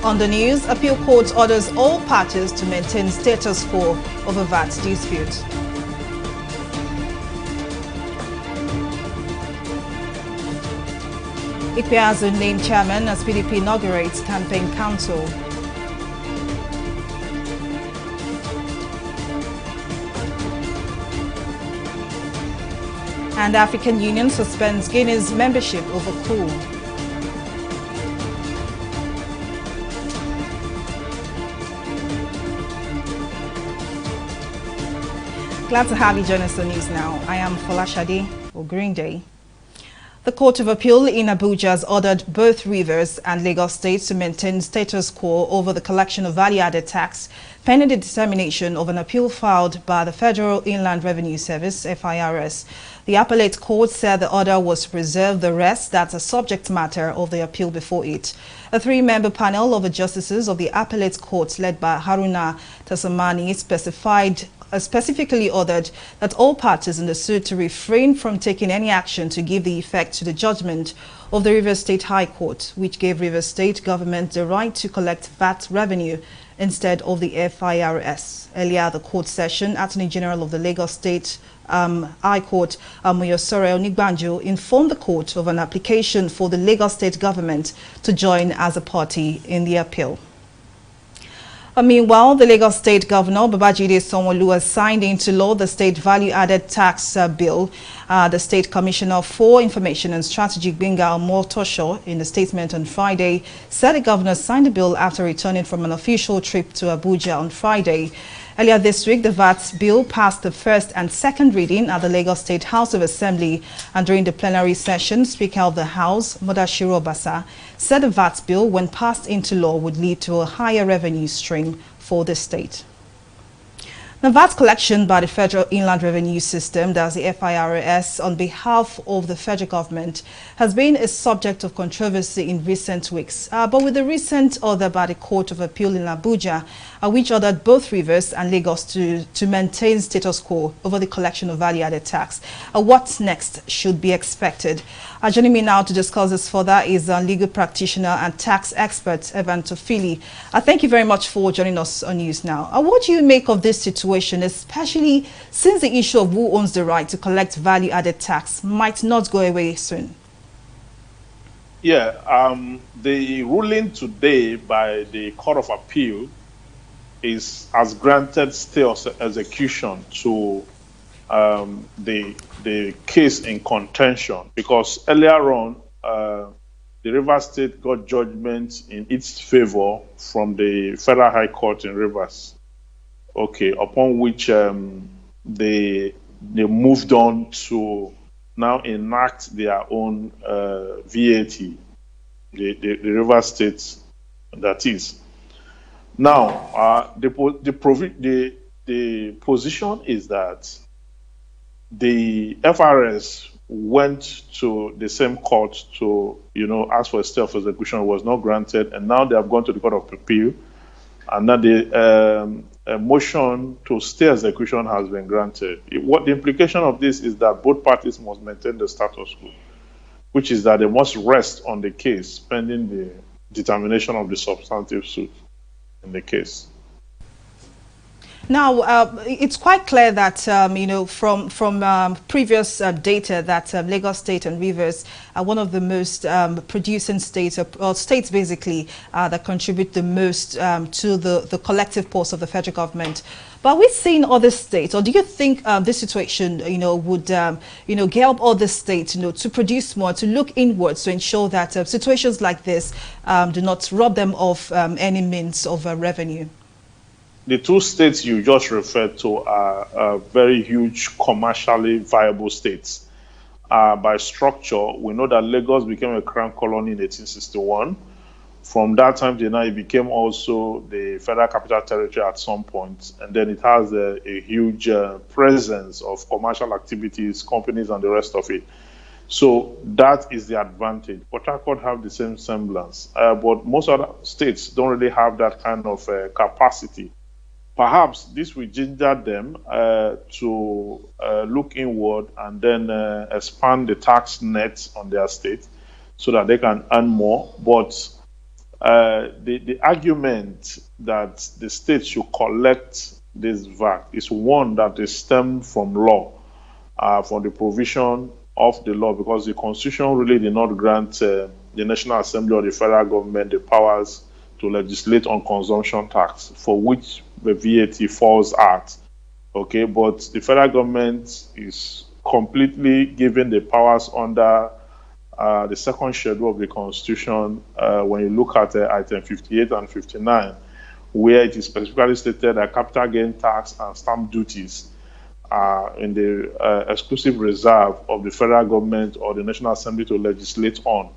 On the news, appeal court orders all parties to maintain status quo over VAT dispute. Ikpeazu named chairman as PDP inaugurates campaign council. And African Union suspends Guinea's membership over coup. Glad to have you join us on News Now. I am Folashade for Green Day. The Court of Appeal in Abuja has ordered both Rivers and Lagos states to maintain status quo over the collection of value-added tax, pending the determination of an appeal filed by the Federal Inland Revenue Service, FIRS. The appellate court said the order was to preserve the rest that's a subject matter of the appeal before it. A three-member panel of the justices of the appellate court led by Haruna Tassamani specifically ordered that all parties in the suit to refrain from taking any action to give the effect to the judgment of the Rivers State High Court, which gave Rivers State government the right to collect VAT revenue instead of the FIRS. Earlier, the court session, Attorney General of the Lagos State High Court, Muyosore Onigbanjo, informed the court of an application for the Lagos State government to join as a party in the appeal. Meanwhile, the Lagos State Governor, Babajide Sanwo-Olu, has signed into law the State Value-Added Tax Bill. The State Commissioner for Information and Strategy, Gbenga Omotosho, in a statement on Friday, said the governor signed the bill after returning from an official trip to Abuja on Friday. Earlier this week, the VAT bill passed the first and second reading at the Lagos State House of Assembly, and during the plenary session, Speaker of the House, Modashiru Obasa, said the VAT bill, when passed into law, would lead to a higher revenue stream for the state. The VAT collection by the Federal Inland Revenue System, that's the FIRS, on behalf of the federal government has been a subject of controversy in recent weeks. But with the recent order by the Court of Appeal in Abuja, which ordered both Rivers and Lagos to maintain status quo over the collection of value-added tax, what next should be expected? Joining me now to discuss this further is legal practitioner and tax expert Evan Tofili. Thank you very much for joining us on News Now. What do you make of this situation, especially since the issue of who owns the right to collect value-added tax might not go away soon? Yeah, the ruling today by the Court of Appeal has granted stay of execution to the case in contention, because earlier on the Rivers State got judgment in its favor from the Federal High Court in Rivers. Okay, upon which they moved on to now enact their own VAT, the Rivers State, that is. Now, the position is that the FRS went to the same court to, ask for a stay of execution, was not granted, and now they have gone to the Court of Appeal, and now the motion to stay execution has been granted. What the implication of this is that both parties must maintain the status quo, which is that they must rest on the case pending the determination of the substantive suit in the case. Now, it's quite clear that, from previous data that Lagos State and Rivers are one of the most producing states, or states basically, that contribute the most to the collective purse of the federal government. But are we seeing other states, or do you think this situation, would, help other states, to produce more, to look inwards to ensure that situations like this do not rob them of any means of revenue? The two states you just referred to are very huge commercially viable states. By structure, we know that Lagos became a crown colony in 1861. From that time to now, it became also the Federal Capital Territory at some point. And then it has a huge presence of commercial activities, companies, and the rest of it. So that is the advantage. Port Harcourt have the same semblance. But most other states don't really have that kind of capacity. Perhaps this will ginger them to look inward and then expand the tax net on their state so that they can earn more. But the argument that the state should collect this VAT is one that is stemmed from law, from the provision of the law, because the Constitution really did not grant the National Assembly or the federal government the powers to legislate on consumption tax, for which the VAT falls at. Okay, but the federal government is completely given the powers under the second schedule of the Constitution when you look at item 58 and 59, where it is specifically stated that capital gain tax and stamp duties are in the exclusive reserve of the federal government or the National Assembly to legislate on.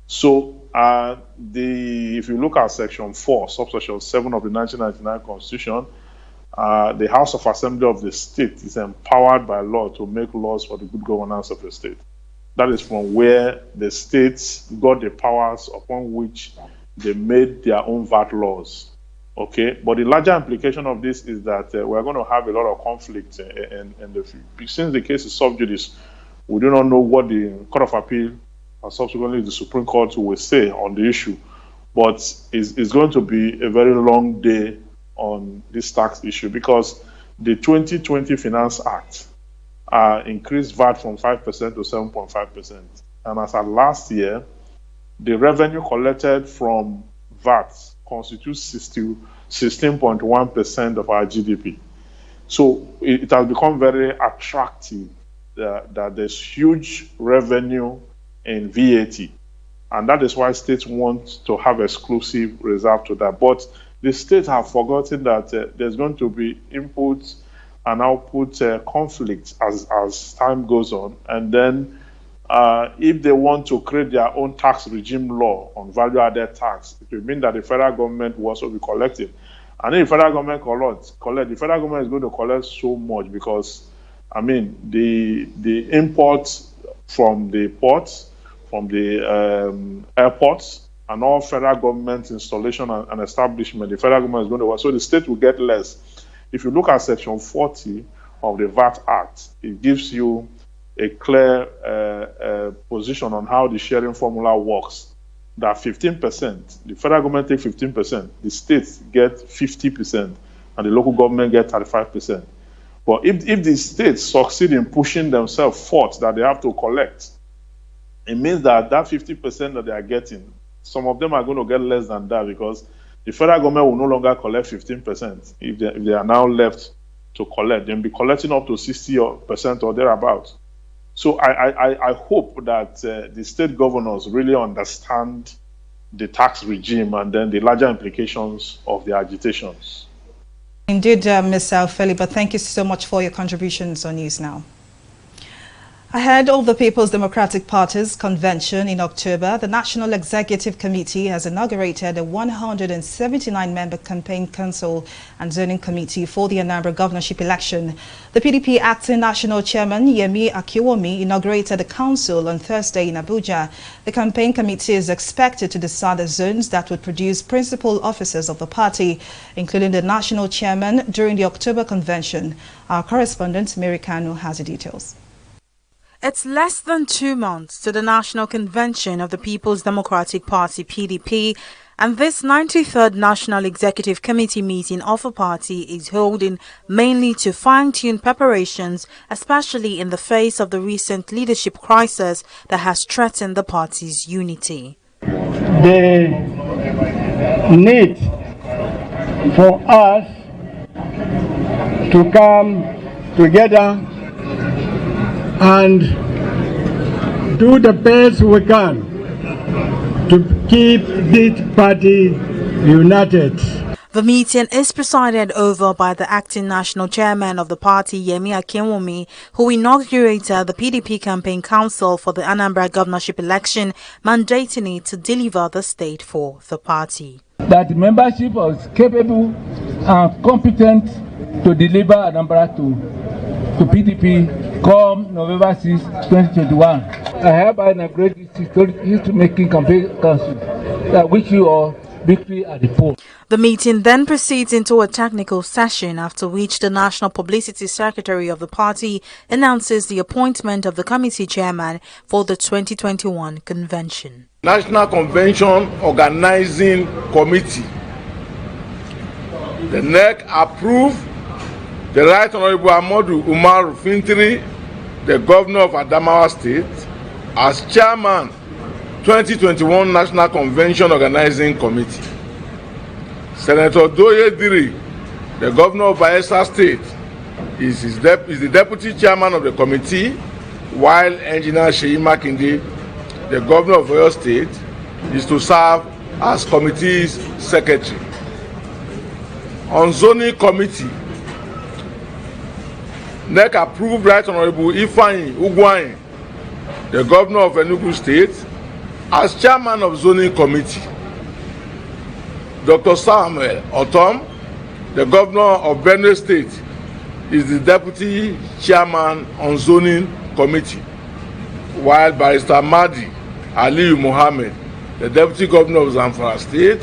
So if you look at section 4, subsection 7 of the 1999 Constitution, the House of Assembly of the state is empowered by law to make laws for the good governance of the state. That is from where the states got the powers upon which they made their own VAT laws. Okay, but the larger implication of this is that we're going to have a lot of conflict in the future. Since the case is sub judice, we do not know what the Court of Appeal and subsequently the Supreme Court will say on the issue. But it's going to be a very long day on this tax issue, because the 2020 Finance Act increased VAT from 5% to 7.5%. And as of last year, the revenue collected from VAT constitutes 16.1% of our GDP. So it has become very attractive that there's huge revenue in VAT. And that is why states want to have exclusive reserve to that. But the states have forgotten that there's going to be input and output conflicts as time goes on. And then if they want to create their own tax regime law on value-added tax, it will mean that the federal government will also be collecting. And if the federal government collect, the federal government is going to collect so much, because, I mean, the imports from the ports, from the airports, and all federal government installation and establishment, the federal government is going to work. So the state will get less. If you look at section 40 of the VAT Act, it gives you a clear position on how the sharing formula works. That 15%, the federal government takes 15%, the states get 50%, and the local government get 35%. But if the states succeed in pushing themselves forth that they have to collect, it means that 50% that they are getting, some of them are going to get less than that, because the federal government will no longer collect 15%. If they are now left to collect, they'll be collecting up to 60% or thereabouts. So I hope that the state governors really understand the tax regime and then the larger implications of the agitations. Indeed, Ms. Felipe, thank you so much for your contributions on News Now. Ahead of the People's Democratic Party's convention in October, the National Executive Committee has inaugurated a 179-member campaign council and zoning committee for the Anambra governorship election. The PDP acting national chairman, Yemi Akiwomi, inaugurated the council on Thursday in Abuja. The campaign committee is expected to decide the zones that would produce principal officers of the party, including the national chairman, during the October convention. Our correspondent, Mary Kanu, has the details. It's less than 2 months to the National Convention of the People's Democratic Party (PDP), and this 93rd National Executive Committee meeting of the party is holding mainly to fine-tune preparations, especially in the face of the recent leadership crisis that has threatened the party's unity. The need for us to come together and do the best we can to keep this party united. The meeting is presided over by the acting national chairman of the party, Yemi Akiwomi, who inaugurated the PDP campaign council for the Anambra governorship election, mandating it to deliver the state for the party. That the membership is capable and competent to deliver Anambra to PDP come November 6, 2021. I hereby inaugurate this history-making campaign council. I wish you all victory at the polls. The meeting then proceeds into a technical session, after which the National Publicity Secretary of the party announces the appointment of the committee chairman for the 2021 convention. National Convention Organizing Committee. The NEC approved the Right Honorable Ahmadu Umar Fintiri, the Governor of Adamawa State, as chairman 2021 National Convention Organizing Committee. Senator Doye Diri, the Governor of Bayelsa State, is the deputy chairman of the committee, while Engineer Sheyi Makinde, the Governor of Oyo State, is to serve as committee's secretary. On zoning committee, NEC approved Right Honorable Ifeanyi Ugwuanyi, the Governor of Enugu State, as chairman of zoning committee. Dr. Samuel Otom, the Governor of Benue State, is the deputy chairman on zoning committee, while Barrister Mahdi Aliyu Mohammed, the deputy governor of Zamfara State,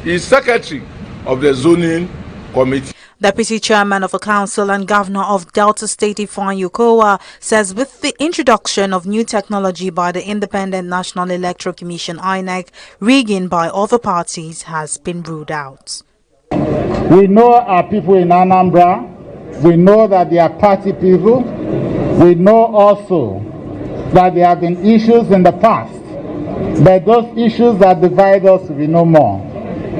is secretary of the zoning committee. Deputy Chairman of the Council and Governor of Delta State Ifeanyi OKOWA says with the introduction of new technology by the Independent National Electoral Commission INEC, rigging by other parties has been ruled out. We know our people in Anambra. We know that they are party people. We know also that there have been issues in the past, but those issues that divide us will be no more.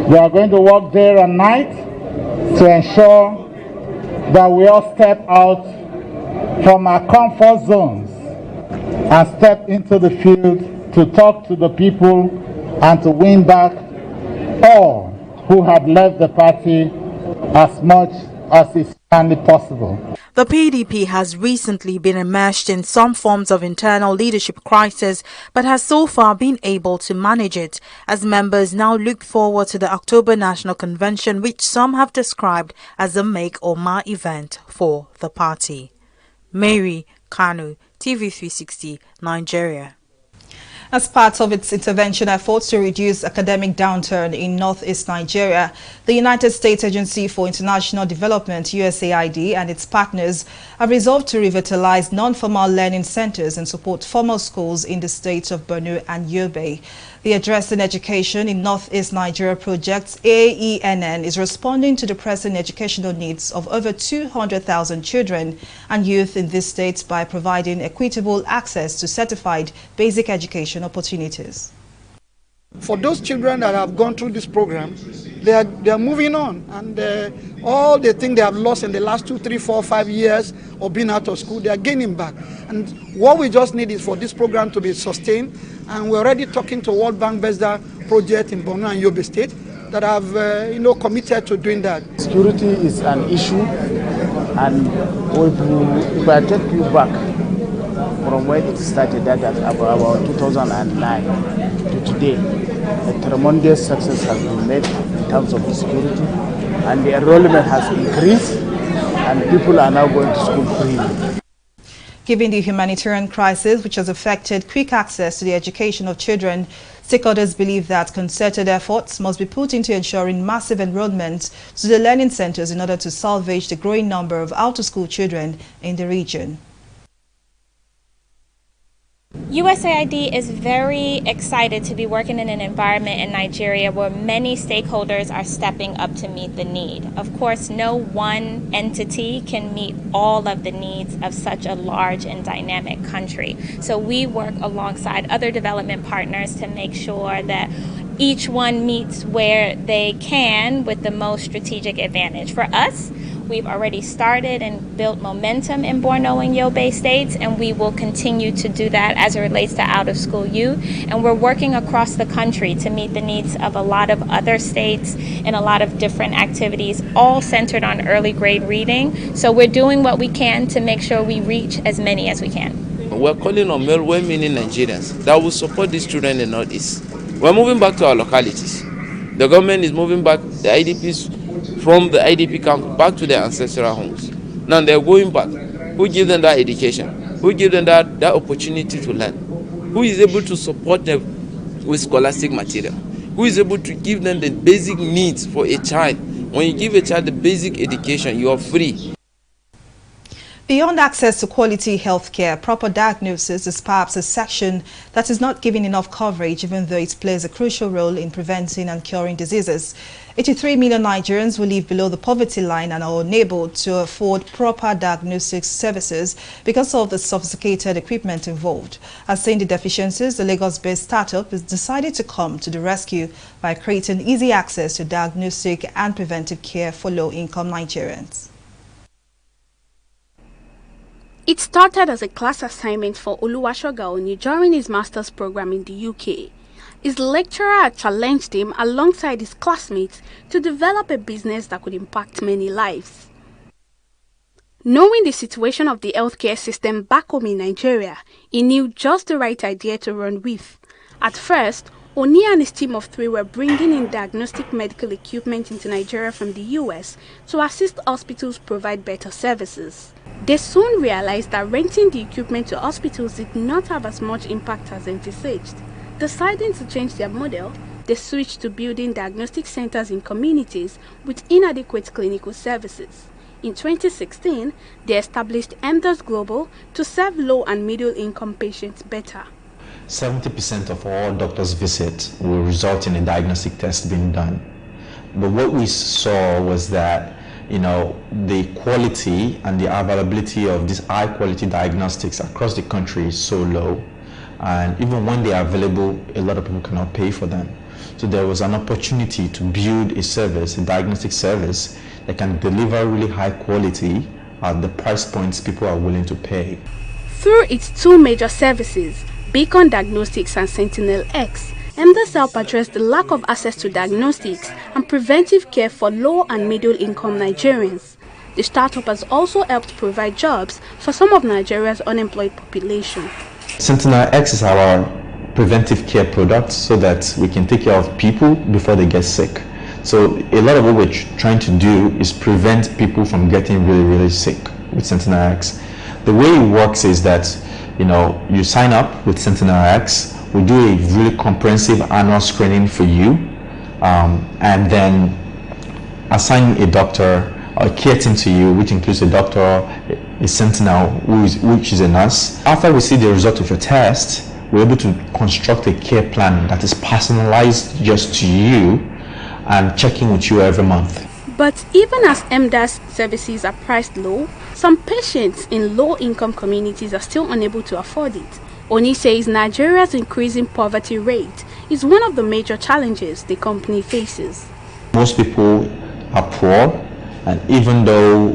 We are going to work day and night to ensure that we all step out from our comfort zones and step into the field to talk to the people and to win back all who have left the party as much as is humanly possible. The PDP has recently been immersed in some forms of internal leadership crisis, but has so far been able to manage it, as members now look forward to the October National Convention, which some have described as a make or mar event for the party. Mary Kanu, TV360, Nigeria. As part of its intervention efforts to reduce academic downturn in northeast Nigeria, the United States Agency for International Development, USAID, and its partners have resolved to revitalize non-formal learning centers and support formal schools in the states of BORNO and YOBE. The Addressing Education in Northeast Nigeria project, AENN, is responding to the pressing educational needs of over 200,000 children and youth in these states by providing equitable access to certified basic education opportunities. For those children that have gone through this program, they are moving on, and all the things they have lost in the last 2, 3, 4, 5 years of being out of school, they are gaining back. And what we just need is for this program to be sustained, and we're already talking to World Bank BESDA project in BORNO and YOBE State that have committed to doing that. Security is an issue, and if I take you back from when it started, that at about 2009 to today, a tremendous success has been made in terms of the security, and the enrollment has increased, and people are now going to school freely. Given the humanitarian crisis which has affected quick access to the education of children, stakeholders believe that concerted efforts must be put into ensuring massive enrollment to the learning centers in order to salvage the growing number of out-of-school children in the region. USAID is very excited to be working in an environment in Nigeria where many stakeholders are stepping up to meet the need. Of course, no one entity can meet all of the needs of such a large and dynamic country. So we work alongside other development partners to make sure that each one meets where they can with the most strategic advantage. For us, we've already started and built momentum in BORNO and YOBE states, and we will continue to do that as it relates to out-of-school youth. And we're working across the country to meet the needs of a lot of other states and a lot of different activities, all centered on early grade reading. So we're doing what we can to make sure we reach as many as we can. We're calling on well-meaning Nigerians that will support these children in the Northeast. We're moving back to our localities. The government is moving back the IDPs from the IDP camp back to their ancestral homes. Now they're going back. Who gives them that education? Who gives them that opportunity to learn? Who is able to support them with scholastic material? who is able to give them the basic needs for a child. When you give a child the basic education, you are free. Beyond access to quality health care, proper diagnosis is perhaps a section that is not given enough coverage, even though it plays a crucial role in preventing and curing diseases. 83 million Nigerians who live below the poverty line and are unable to afford proper diagnostic services because of the sophisticated equipment involved. As saying the deficiencies, the Lagos-based startup has decided to come to the rescue by creating easy access to diagnostic and preventive care for low-income Nigerians. It started as a class assignment for Oluwasegun during his master's program in the UK. His lecturer had challenged him alongside his classmates to develop a business that could impact many lives. Knowing the situation of the healthcare system back home in Nigeria, he knew just the right idea to run with. At first, Oni and his team of 3 were bringing in diagnostic medical equipment into Nigeria from the US to assist hospitals provide better services. They soon realized that renting the equipment to hospitals did not have as much impact as envisaged. Deciding to change their model, they switched to building diagnostic centers in communities with inadequate clinical services. In 2016, they established MDOS Global to serve low and middle income patients better. 70% of all doctors' visits will result in a diagnostic test being done. But what we saw was that, the quality and the availability of these high quality diagnostics across the country is so low. And even when they are available, a lot of people cannot pay for them. So there was an opportunity to build a service, a diagnostic service that can deliver really high quality at the price points people are willing to pay. Through its 2 major services, Beacon Diagnostics and Sentinel X, MDOS help address the lack of access to diagnostics and preventive care for low and middle income Nigerians. The startup has also helped provide jobs for some of Nigeria's unemployed population. Sentinel X is our preventive care product so that we can take care of people before they get sick. So a lot of what we're trying to do is prevent people from getting really, really sick with Sentinel X. The way it works is that you sign up with Sentinel X, we do a really comprehensive annual screening for you, and then assign a doctor or a care team to you, which includes a doctor, a sentinel, which is a nurse. After we see the result of your test, we're able to construct a care plan that is personalized just to you and checking with you every month. But even as MDOS services are priced low, some patients in low-income communities are still unable to afford it. Oni says Nigeria's increasing poverty rate is one of the major challenges the company faces. Most people are poor, and even though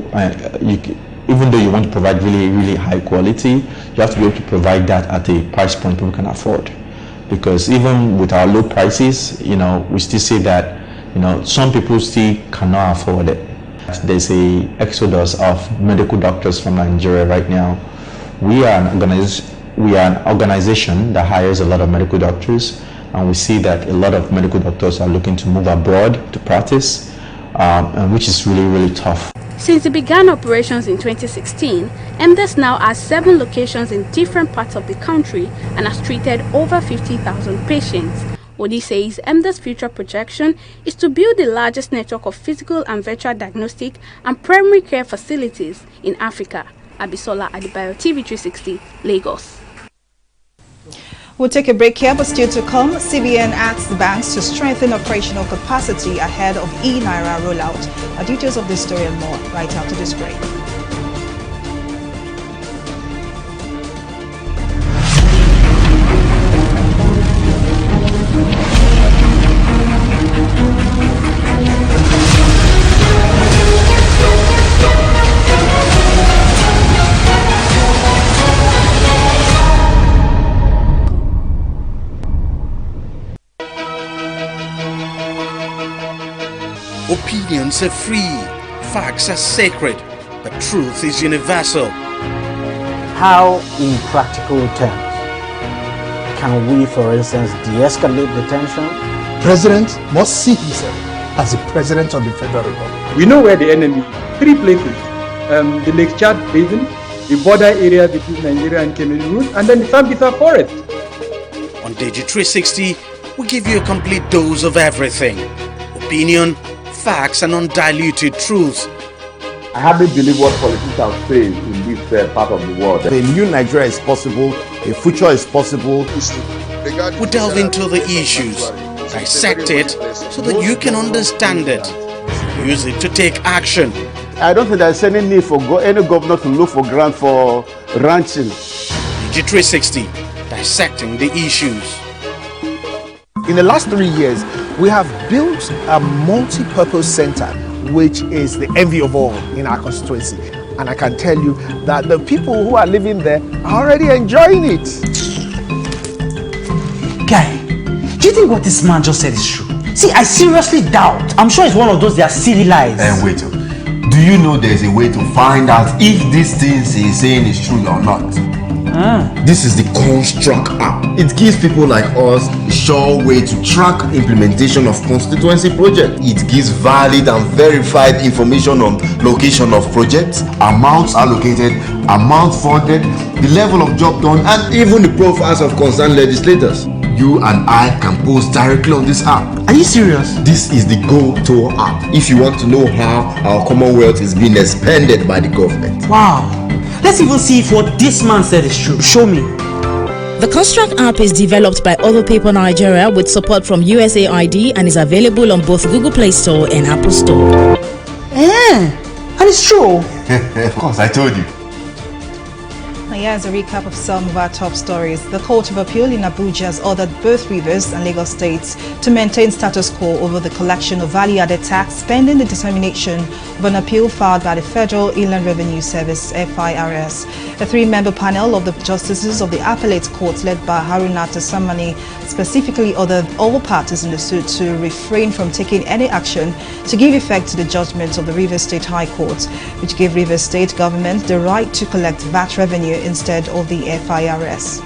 you want to provide really, really high quality, you have to be able to provide that at a price point people can afford. Because even with our low prices, we still see that some people still cannot afford it. There's a exodus of medical doctors from Nigeria right now. We are an organization that hires a lot of medical doctors, and we see that a lot of medical doctors are looking to move abroad to practice, which is really, really tough. Since it began operations in 2016, MDOS now has 7 locations in different parts of the country and has treated over 50,000 patients. Odi says MDOS' future projection is to build the largest network of physical and virtual diagnostic and primary care facilities in Africa. Abisola Adibayo, TV360, Lagos. We'll take a break here, but still to come, CBN asks the banks to strengthen operational capacity ahead of e-Naira rollout. Our details of this story and more right after this break. Opinions are free, facts are sacred, but truth is universal. How, in practical terms, can we, for instance, de-escalate the tension? President must see himself as the President of the Federal Republic. We know where the enemy is. 3 places. The Lake Chad Basin, the border area between Nigeria and Cameroon, and then the Sambisa Forest. On DG360, we give you a complete dose of everything. Opinion, facts and undiluted truth. I hardly believe what politicians say in this part of the world. A new Nigeria is possible, a future is possible. We delve into the issues, dissect it so that you can understand it. Use it to take action. I don't think there's any need for any governor to look for grant for ranching. TV360, dissecting the issues. In the last 3 years, we have built a multi-purpose center, which is the envy of all in our constituency. And I can tell you that the people who are living there are already enjoying it. Guy, do you think what this man just said is true? See, I seriously doubt. I'm sure it's one of those their silly lies. And wait, do you know there's a way to find out if these things he's saying is true or not? This is the Construct app. It gives people like us a sure way to track implementation of constituency projects. It gives valid and verified information on location of projects, amounts allocated, amount funded, the level of job done, and even the profiles of concerned legislators. You and I can post directly on this app. Are you serious? This is the Go-To app if you want to know how our Commonwealth is being expanded by the government. Wow. Let's even see if what this man said is true. Show me. The Construct app is developed by Other Paper Nigeria with support from USAID and is available on both Google Play Store and Apple Store. And it's true. Of course, I told you. Now here's a recap of some of our top stories. The Court of Appeal in Abuja has ordered both Rivers and Lagos states to maintain status quo over the collection of value-added tax pending the determination of an appeal filed by the Federal Inland Revenue Service, FIRS. A three-member panel of the justices of the appellate court led by Haruna Tasamani specifically ordered all parties in the suit to refrain from taking any action to give effect to the judgment of the Rivers State High Court, which gave Rivers State government the right to collect VAT revenue instead of the FIRS.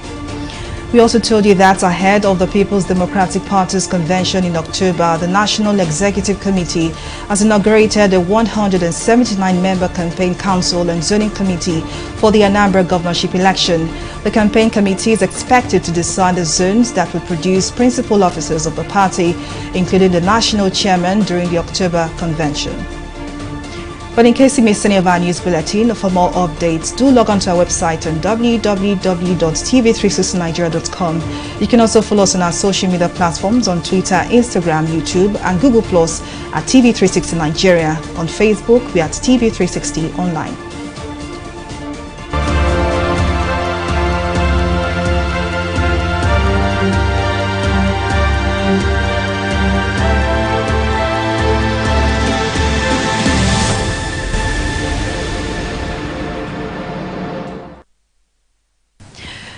We also told you that ahead of the People's Democratic Party's convention in October, the National Executive Committee has inaugurated a 179-member campaign council and zoning committee for the Anambra governorship election. The campaign committee is expected to decide the zones that will produce principal officers of the party, including the national chairman during the October convention. But in case you missed any of our news bulletin, for more updates, do log on to our website on www.tv360nigeria.com. You can also follow us on our social media platforms on Twitter, Instagram, YouTube, and Google Plus at TV360 Nigeria. On Facebook, we are at TV360 Online.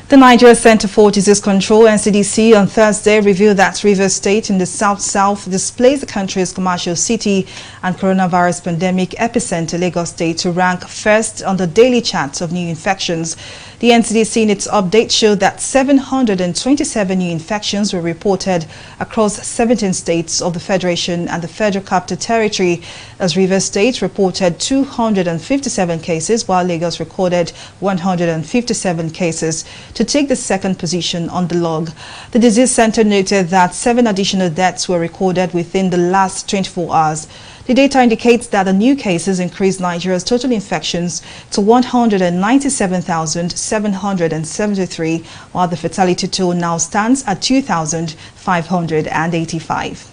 The Nigeria Center for Disease Control, NCDC, on Thursday revealed that Rivers State in the South displays the country's commercial city and coronavirus pandemic epicenter, Lagos State, to rank first on the daily chart of new infections. The NCDC in its update showed that 727 new infections were reported across 17 states of the Federation and the Federal Capital Territory, as Rivers State reported 257 cases, while Lagos recorded 157 cases, to take the second position on the log. The disease center noted that 7 additional deaths were recorded within the last 24 hours. The data indicates that the new cases increased Nigeria's total infections to 197,773, while the fatality toll now stands at 2,585.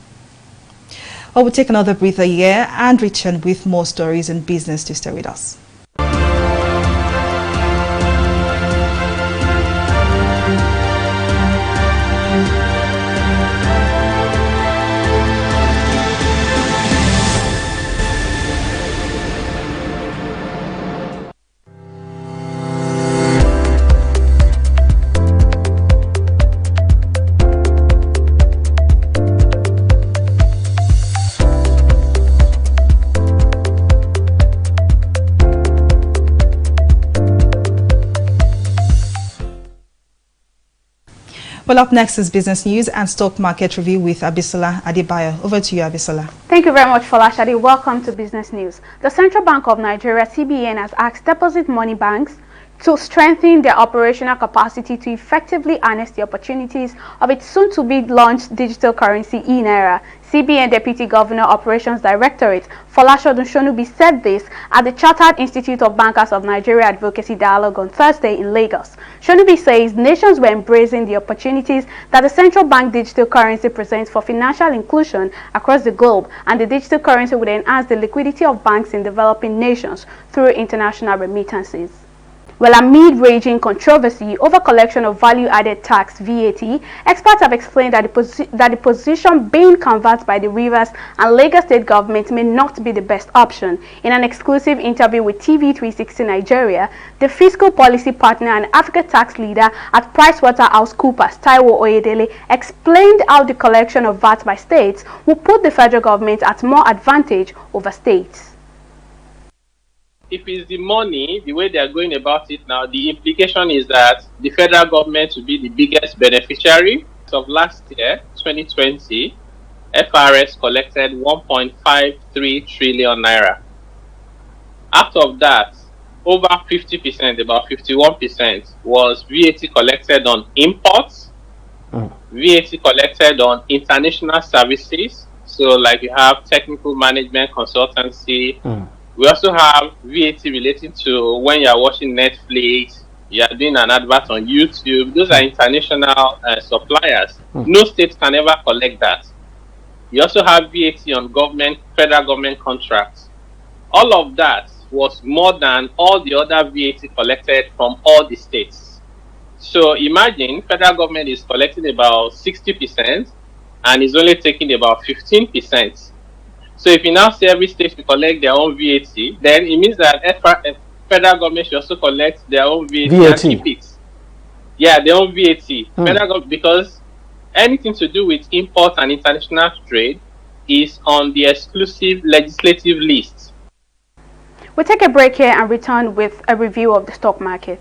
Well, we'll take another breather here and return with more stories and business to stay with us. Well, up next is business news and stock market review with Abisola Adebayo. Over to you, Abisola. Thank you very much, Folashade. Welcome to business news. The Central Bank of Nigeria, CBN, has asked deposit money banks to strengthen their operational capacity to effectively harness the opportunities of its soon-to-be launched digital currency e-Naira. CBN Deputy Governor Operations Directorate Folashodun Shonubi said this at the Chartered Institute of Bankers of Nigeria Advocacy Dialogue on Thursday in Lagos. Shonubi says nations were embracing the opportunities that the central bank digital currency presents for financial inclusion across the globe, and the digital currency would enhance the liquidity of banks in developing nations through international remittances. Well, amid raging controversy over collection of value-added tax (VAT), experts have explained that the position being canvassed by the Rivers and Lagos state government may not be the best option. In an exclusive interview with TV360 Nigeria, the fiscal policy partner and Africa tax leader at PricewaterhouseCoopers, Taiwo Oyedele, explained how the collection of VAT by states will put the federal government at more advantage over states. If it's the money, the way they are going about it now, the implication is that the federal government will be the biggest beneficiary. Of last year, 2020, FRS collected 1.53 trillion naira. Out of that, over 50%, about 51%, was VAT collected on imports, VAT collected on international services. So like you have technical management consultancy. We also have VAT relating to when you are watching Netflix, you are doing an advert on YouTube. Those are international suppliers. No state can ever collect that. You also have VAT on federal government contracts. All of that was more than all the other VAT collected from all the states. So imagine federal government is collecting about 60% and is only taking about 15%. So if you now say every state will collect their own VAT, then it means that federal government should also collect their own VAT. And keep it. Yeah, their own VAT. Because anything to do with import and international trade is on the exclusive legislative list. We'll take a break here and return with a review of the stock market.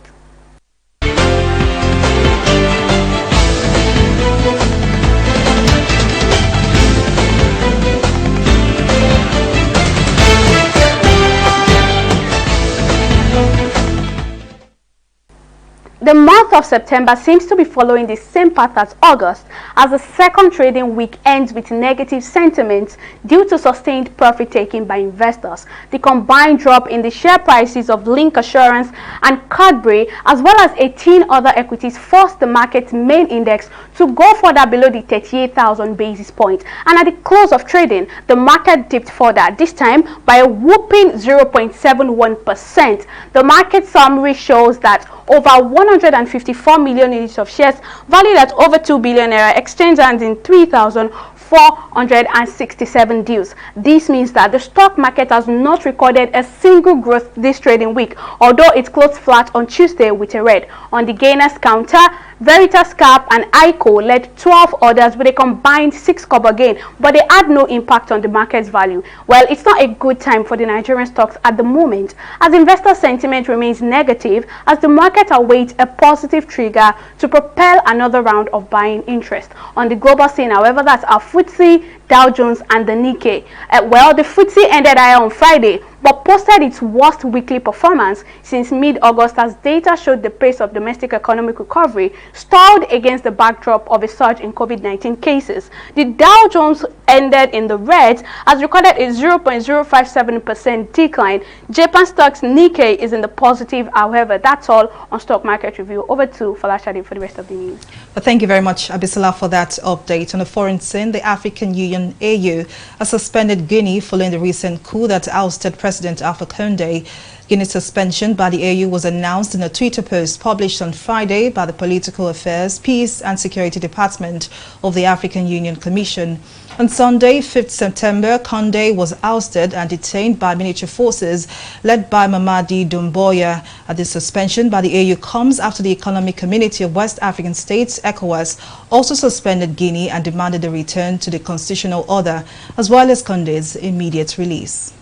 The month of September seems to be following the same path as August, as the second trading week ends with negative sentiments due to sustained profit-taking by investors. The combined drop in the share prices of Link Assurance and Cadbury, as well as 18 other equities, forced the market's main index to go further below the 38,000 basis points. And at the close of trading, the market dipped further, this time by a whopping 0.71%. The market summary shows that over 154 million units of shares valued at over 2 billion naira exchanged hands in 3,467 deals. This means that the stock market has not recorded a single growth this trading week, although it closed flat on Tuesday with a red. On the gainers counter, Veritas Cap and ICO led 12 orders with a combined 6 kobo gain, but they had no impact on the market's value. Well, it's not a good time for the Nigerian stocks at the moment, as investor sentiment remains negative as the market awaits a positive trigger to propel another round of buying interest. On the global scene, however, that's our FTSE, Dow Jones and the Nikkei. Well, the FTSE ended higher on Friday, but posted its worst weekly performance since mid-August as data showed the pace of domestic economic recovery stalled against the backdrop of a surge in COVID-19 cases. The Dow Jones ended in the red as recorded a 0.057% decline. Japan stocks Nikkei is in the positive. However, that's all on Stock Market Review. Over to Falashadi for the rest of the news. Well, thank you very much, Abisola, for that update. On the foreign scene, the African Union AU has suspended Guinea following the recent coup that ousted President Alpha Condé. Guinea's suspension by the AU was announced in a Twitter post published on Friday by the Political Affairs, Peace and Security Department of the African Union Commission. On Sunday, 5th September, Condé was ousted and detained by military forces led by Mamadi Doumbouya. This suspension by the AU comes after the Economic Community of West African States, ECOWAS, also suspended Guinea and demanded the return to the constitutional order, as well as Condé's immediate release.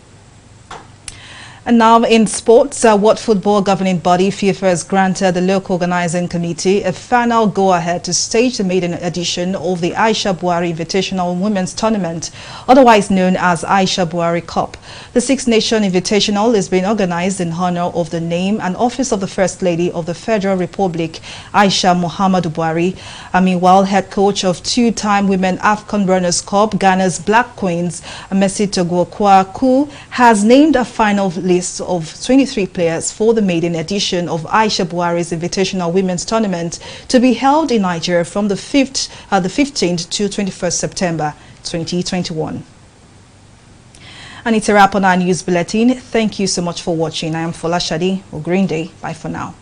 And now in sports, World Football Governing Body FIFA has granted the local organizing committee a final go-ahead to stage the maiden edition of the Aisha Buhari Invitational Women's Tournament, otherwise known as Aisha Buhari Cup. The Six-Nation Invitational is being organized in honor of the name and office of the First Lady of the Federal Republic, Aisha Muhammadu Buhari. Meanwhile, head coach of two-time Women AFCON Runners Cup, Ghana's Black Queens, Messi OKOWA, has named a final list of 23 players for the maiden edition of Aisha Buhari's Invitational Women's Tournament to be held in Nigeria from the 15th to 21st September 2021. And it's a wrap on our news bulletin. Thank you so much for watching. I am Fola Shadi. Green Day. Bye for now.